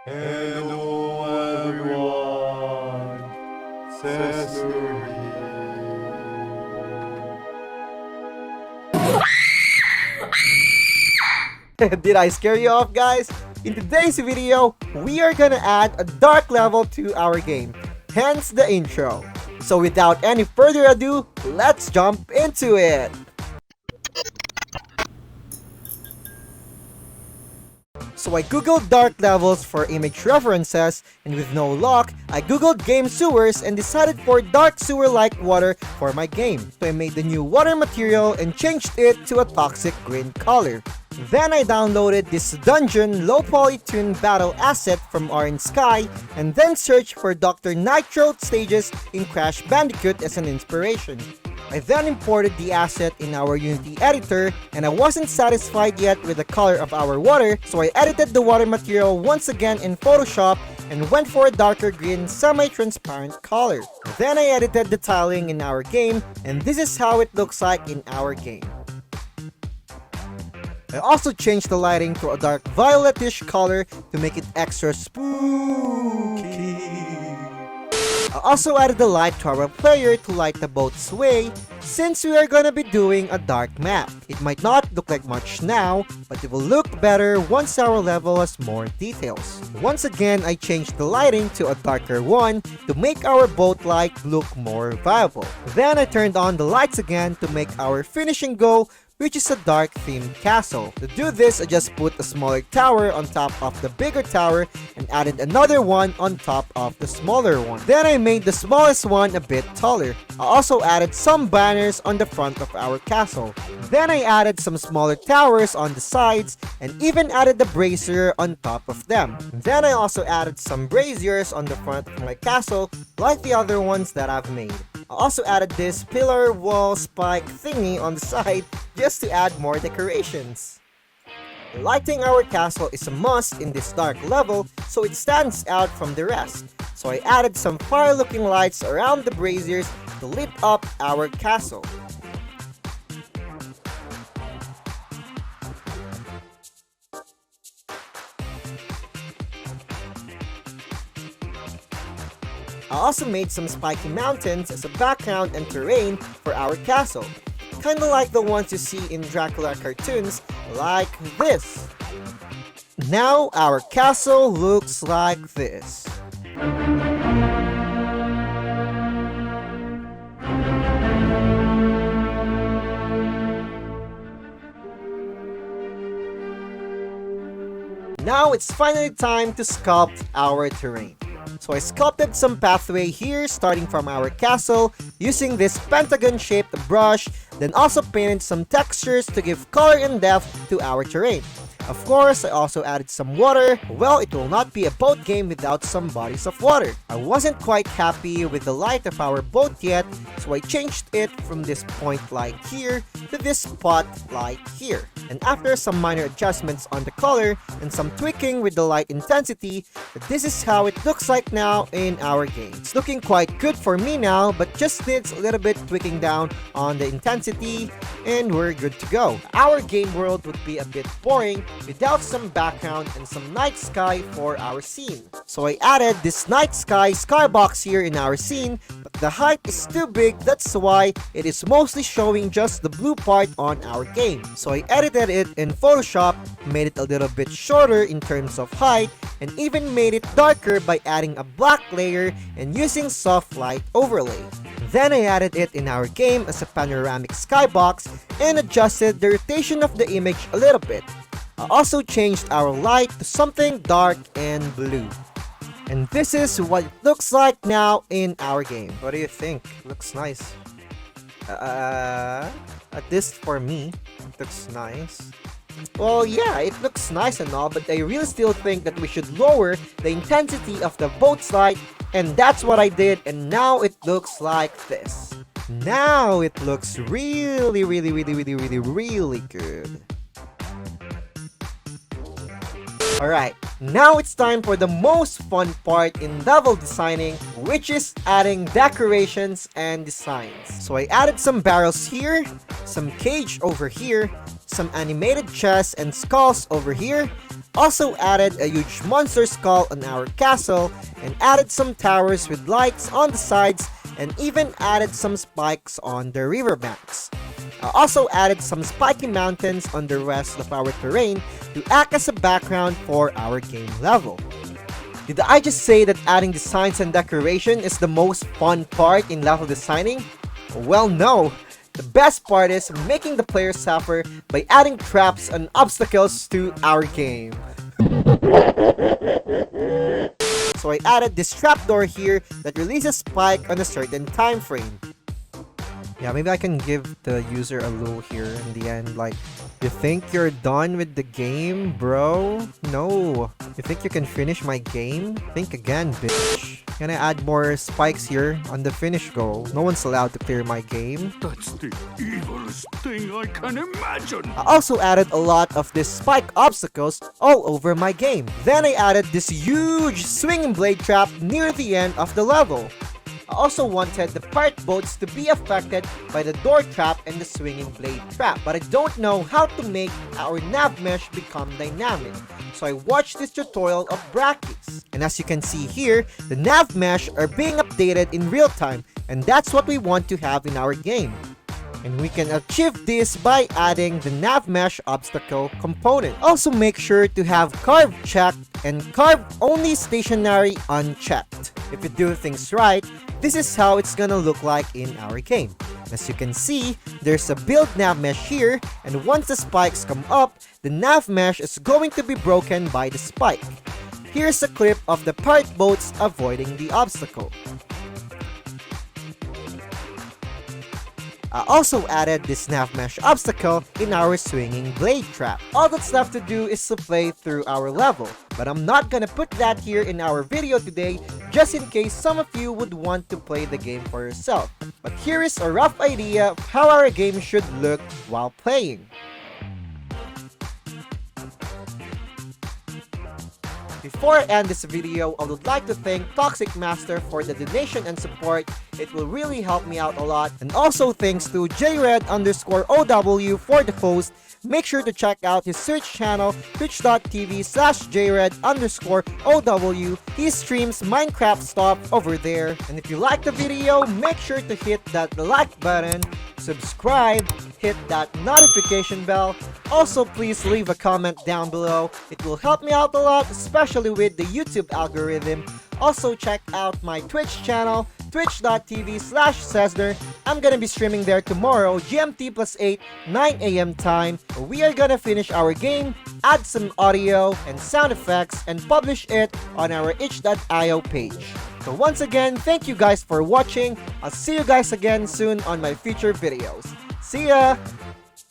Hello everyone, Cesar here. Did I scare you off, guys? In today's video, we are gonna add a dark level to our game, hence the intro. So without any further ado, let's jump into it! So I googled dark levels for image references, and with no luck, I googled game sewers and decided for dark sewer-like water for my game. So I made the new water material and changed it to a toxic green color. Then I downloaded this dungeon low polytune battle asset from Orange Sky and then searched for Dr. Nitro stages in Crash Bandicoot as an inspiration. I then imported the asset in our Unity editor, and I wasn't satisfied yet with the color of our water, so I edited the water material once again in Photoshop and went for a darker green semi-transparent color. Then I edited the tiling in our game, and this is how it looks like in our game. I also changed the lighting to a dark violetish color to make it extra spooky. I also added the light to our player to light the boat's way, since we are gonna be doing a dark map. It might not look like much now, but it will look better once our level has more details. Once again, I changed the lighting to a darker one to make our boat light look more viable. Then I turned on the lights again to make our finishing go, which is a dark themed castle. To do this, I just put a smaller tower on top of the bigger tower and added another one on top of the smaller one. Then I made the smallest one a bit taller. I also added some banners on the front of our castle. Then I added some smaller towers on the sides and even added the brazier on top of them. Then I also added some braziers on the front of my castle like the other ones that I've made. I also added this pillar wall spike thingy on the side just to add more decorations. Lighting our castle is a must in this dark level so it stands out from the rest. So I added some fire looking lights around the braziers to lit up our castle. I also made some spiky mountains as a background and terrain for our castle, kinda like the ones you see in Dracula cartoons, like this. Now our castle looks like this. Now it's finally time to sculpt our terrain. So I sculpted some pathway here starting from our castle using this pentagon-shaped brush, then also painted some textures to give color and depth to our terrain. Of course, I also added some water. Well, it will not be a boat game without some bodies of water. I wasn't quite happy with the light of our boat yet, so I changed it from this point light here to this spot light here. And after some minor adjustments on the color and some tweaking with the light intensity, this is how it looks like now in our game. It's looking quite good for me now, but just needs a little bit tweaking down on the intensity, and we're good to go. Our game world would be a bit boring without some background and some night sky for our scene. So I added this night skybox here in our scene, but the height is too big, that's why it is mostly showing just the blue part on our game. So I edited it in Photoshop, made it a little bit shorter in terms of height, and even made it darker by adding a black layer and using soft light overlay. Then I added it in our game as a panoramic skybox and adjusted the rotation of the image a little bit. I also changed our light to something dark and blue. And this is what it looks like now in our game. What do you think? Looks nice. At least for me, it looks nice. Well, yeah, it looks nice and all, but I really still think that we should lower the intensity of the boat's light, and that's what I did, and now it looks like this. Now it looks really good. Alright, now it's time for the most fun part in level designing, which is adding decorations and designs. So I added some barrels here, some cage over here, some animated chests and skulls over here, Also added a huge monster skull on our castle, and added some towers with lights on the sides, and even added some spikes on the riverbanks. I also added some spiky mountains on the rest of our terrain to act as a background for our game level. Did I just say that adding designs and decoration is the most fun part in level designing? Well, no. The best part is making the players suffer by adding traps and obstacles to our game. So I added this trapdoor here that releases spike on a certain time frame. Yeah, maybe I can give the user a lure here in the end, like, you think you're done with the game, bro? No. You think you can finish my game? Think again, bitch. Can I add more spikes here on the finish goal? No one's allowed to clear my game. That's the evilest thing I can imagine. I also added a lot of these spike obstacles all over my game. Then I added this huge swinging blade trap near the end of the level. I also wanted the pirate boats to be affected by the door trap and the swinging blade trap, but I don't know how to make our nav mesh become dynamic. So I watched this tutorial of Brackeys, and as you can see here, the nav mesh are being updated in real time, and that's what we want to have in our game. And we can achieve this by adding the nav mesh obstacle component. Also make sure to have carve checked and carve only stationary unchecked. If you do things right, this is how it's gonna look like in our game. As you can see, there's a build nav mesh here, and once the spikes come up, the nav mesh is going to be broken by the spike. Here's a clip of the pirate boats avoiding the obstacle. I also added this nav mesh obstacle in our swinging blade trap. All that's left to do is to play through our level, but I'm not gonna put that here in our video today just in case some of you would want to play the game for yourself. But here is a rough idea of how our game should look while playing. Before I end this video, I would like to thank ToxicMaster for the donation and support. It will really help me out a lot. And also thanks to jred_OW for the host. Make sure to check out his Twitch channel, twitch.tv/jred_OW. He streams Minecraft stuff over there. And if you like the video, make sure to hit that like button, subscribe, hit that notification bell. Also, please leave a comment down below. It will help me out a lot, especially with the YouTube algorithm. Also, check out my Twitch channel, twitch.tv/Cesner. I'm gonna be streaming there tomorrow, GMT+8, 9 AM time. We are gonna finish our game, add some audio and sound effects, and publish it on our itch.io page. So once again, thank you guys for watching. I'll see you guys again soon on my future videos. See ya!